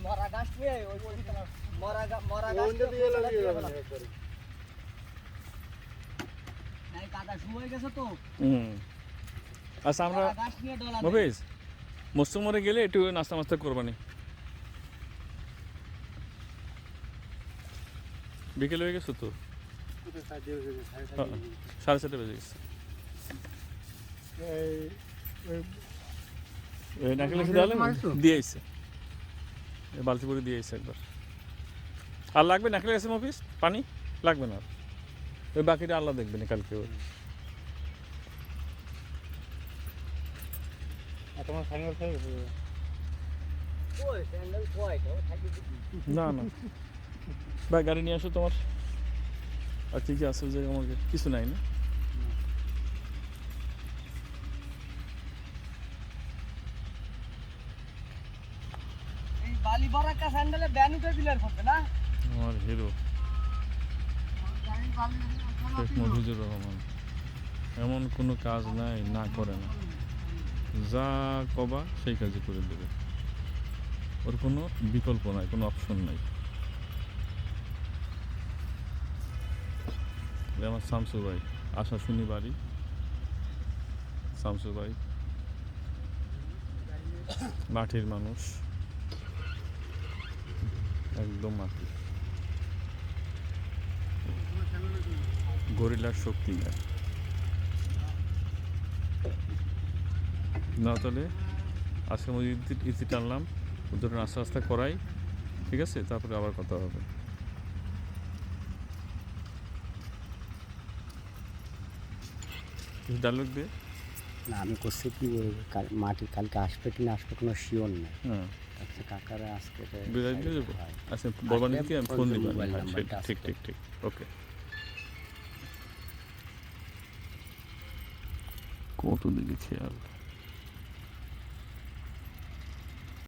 মরা গাছ নিয়ে মরা গাছ নাই কাদা শুয়ে গেছে তো। আচ্ছা আমরা গাছ নিয়ে ডলা মফিজ মৌসুমরে গেলে একটু নাস্তা মাস্তা করবানি, বিকেল হয়ে গেছে তো, 7:30 বেজে গেছে। নারকেল গাছে দিয়ে আইছে, বালতি করে দিয়ে আইছে একবার। আর লাগবে নারকেল গাছে মফিজ? পানি লাগবে না, ওই বাকিটা আল্লাহ দেখবেন কালকে। না না ভাই গাড়ি নিয়ে আসো তোমার। আর কি কি আছে যে আমাকে কিছু নাই না? এই বালি বরাকা স্যান্ডেলে ব্যান উঠে দিলেন করতে না আমার হিরো শেখ মফিজুর রহমান এমন কোনো কাজ নাই না করে না, যা কবা সেই কাজই করে দেবে, ওর কোনো বিকল্প নাই, কোনো অপশন নাই। আমার শামসু ভাই, আশা শুনি বাড়ি, শামসু ভাই মাটির মানুষ, একদম মাটি, গরিলার শক্তি নেই না। তাহলে আজকে আমি ইতি টানলাম, ওদের আস্তে আস্তে করাই, ঠিক আছে? তারপরে আবার কথা হবে। ডায়লগ দিয়ে না আমি করছি কি মাটি কালকে আসবে কি না আসবে কোনো শিওর নেই। হ্যাঁ আচ্ছা কাকারা আজকে বিদায় দিয়ে যাবো। আচ্ছা বলবানিকে আমি ফোন দিব। ঠিক ঠিক ঠিক ওকে। কত দিকে খেয়াল